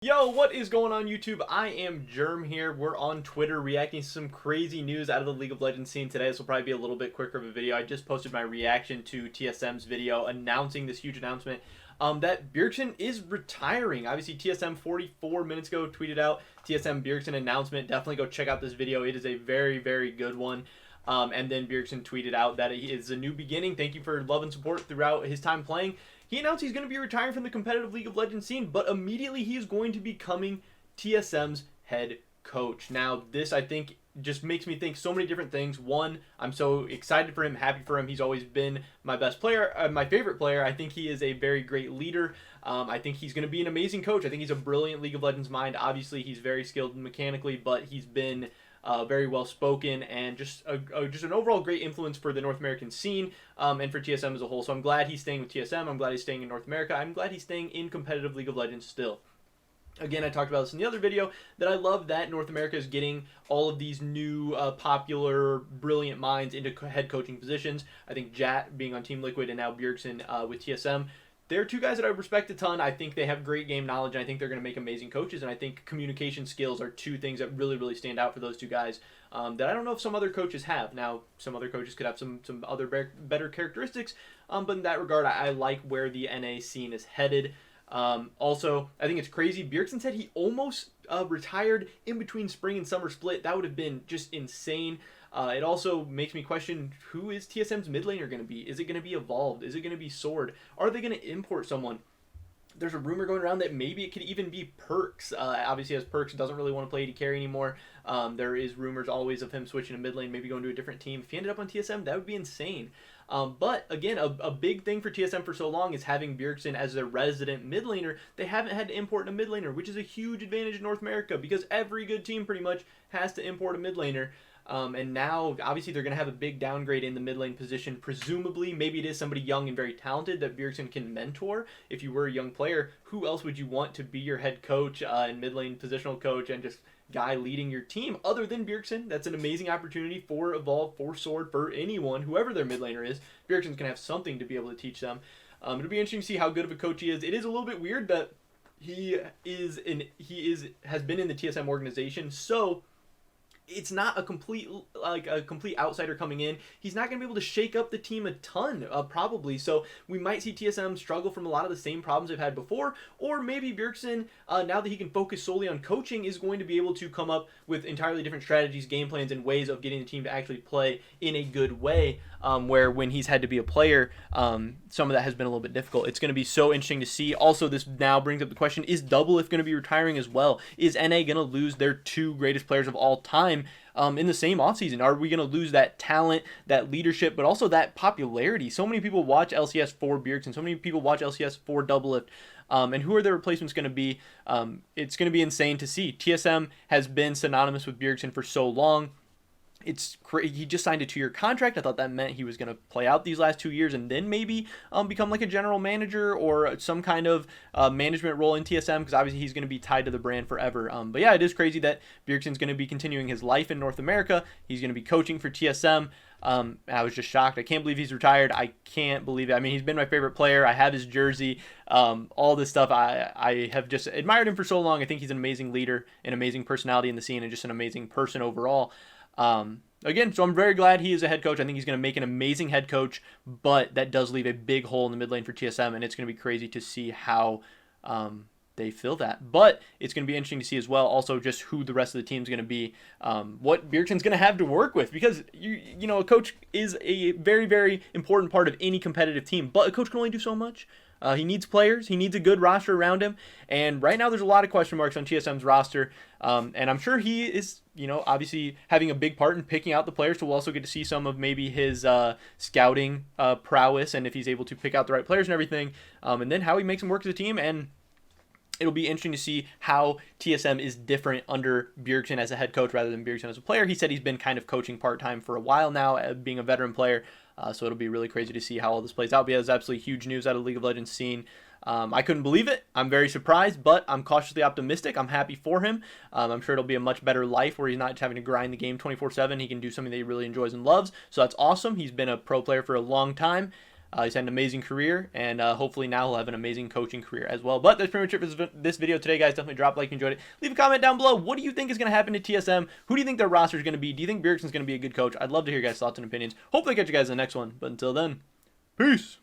Yo, what is going on YouTube? I am Germ here. We're on Twitter reacting to some crazy news out of the League of Legends scene today. This will probably be a little bit quicker of a video. I just posted my reaction to TSM's video announcing this huge announcement that Bjergsen is retiring. Obviously, TSM 44 minutes ago tweeted out TSM Bjergsen Announcement. Definitely go check out this video. It is a very, very good one. And then Bjergsen tweeted out that it is a new beginning. Thank you for love and support throughout his time playing. He announced he's going to be retiring from the competitive League of Legends scene, but immediately he is going to be becoming TSM's head coach. Now, this, I think, just makes me think so many different things. One, I'm so excited for him, happy for him. He's always been my best player, my favorite player. I think he is a very great leader. I think he's going to be an amazing coach. I think he's a brilliant League of Legends mind. Obviously, he's very skilled mechanically, but he's been very well spoken and just an overall great influence for the North American scene and for TSM as a whole. So I'm glad he's staying with TSM. I'm glad he's staying in North America. I'm glad he's staying in competitive League of Legends still. Again, I talked about this in the other video, that I love that North America is getting all of these new popular, brilliant minds into head coaching positions. I think Jat being on Team Liquid and now Bjergsen with TSM, they're two guys that I respect a ton. I think they have great game knowledge, and I think they're going to make amazing coaches, and I think communication skills are two things that really, really stand out for those two guys that I don't know if some other coaches have. Now, some other coaches could have some other better characteristics, but in that regard, I like where the NA scene is headed. Also, I think it's crazy. Bjergsen said he almost retired in between spring and summer split. That would have been just insane. It also makes me question, who is TSM's mid laner going to be? Is it going to be Evolved? Is it going to be Sword? Are they going to import someone? There's a rumor going around that maybe it could even be perkz. Obviously, as perkz doesn't really want to play AD carry anymore. There is rumors always of him switching to mid lane, maybe going to a different team. If he ended up on TSM, that would be insane. But again, a big thing for TSM for so long is having Bjergsen as their resident mid laner. They haven't had to import a mid laner, which is a huge advantage in North America because every good team pretty much has to import a mid laner. And now, obviously, they're going to have a big downgrade in the mid lane position. Presumably, maybe it is somebody young and very talented that Bjergsen can mentor. If you were a young player, who else would you want to be your head coach and mid lane positional coach and just guy leading your team other than Bjergsen? That's an amazing opportunity for Evolve, for Sword, for anyone, whoever their mid laner is. Bjergsen's going to have something to be able to teach them. It'll be interesting to see how good of a coach he is. It is a little bit weird that he has been in the TSM organization, so it's not a complete outsider coming in. He's not going to be able to shake up the team a ton, probably. So we might see TSM struggle from a lot of the same problems they've had before, or maybe Bjergsen, now that he can focus solely on coaching, is going to be able to come up with entirely different strategies, game plans, and ways of getting the team to actually play in a good way. Where when he's had to be a player, some of that has been a little bit difficult. It's going to be so interesting to see. Also, this now brings up the question, is Doublelift going to be retiring as well? Is NA going to lose their two greatest players of all time in the same offseason? Are we going to lose that talent, that leadership, but also that popularity? So many people watch LCS for Bjergsen. So many people watch LCS for Doublelift. And who are their replacements going to be? It's going to be insane to see. TSM has been synonymous with Bjergsen for so long. It's crazy. He just signed a 2-year contract. I thought that meant he was going to play out these last 2 years and then maybe become like a general manager or some kind of management role in TSM, because obviously he's going to be tied to the brand forever. But yeah, it is crazy that Bjergsen's going to be continuing his life in North America. He's going to be coaching for TSM. I was just shocked. I can't believe he's retired. I can't believe it. I mean, he's been my favorite player. I have his jersey. All this stuff. I have just admired him for so long. I think he's an amazing leader, an amazing personality in the scene, and just an amazing person overall. Again, so I'm very glad he is a head coach. I think he's going to make an amazing head coach, but that does leave a big hole in the mid lane for TSM, and it's going to be crazy to see how they fill that. But it's going to be interesting to see as well, also just who the rest of the team is going to be, what Bjergsen's going to have to work with, because you know, a coach is a very, very important part of any competitive team, but a coach can only do so much. He needs players. He needs a good roster around him. And right now there's a lot of question marks on TSM's roster. And I'm sure he is, you know, obviously having a big part in picking out the players. So we'll also get to see some of maybe his scouting prowess and if he's able to pick out the right players and everything. And then how he makes them work as a team. And it'll be interesting to see how TSM is different under Bjergsen as a head coach rather than Bjergsen as a player. He said he's been kind of coaching part-time for a while now, being a veteran player. So it'll be really crazy to see how all this plays out. But yeah, it's absolutely huge news out of the League of Legends scene. I couldn't believe it. I'm very surprised, but I'm cautiously optimistic. I'm happy for him. I'm sure it'll be a much better life where he's not having to grind the game 24/7. He can do something that he really enjoys and loves. So that's awesome. He's been a pro player for a long time. He's had an amazing career, and hopefully now he'll have an amazing coaching career as well. But that's pretty much it for this video today, guys. Definitely drop a like if you enjoyed it. Leave a comment down below. What do you think is going to happen to TSM? Who do you think their roster is going to be? Do you think Bjergsen's going to be a good coach? I'd love to hear your guys' thoughts and opinions. Hopefully I catch you guys in the next one. But until then, peace.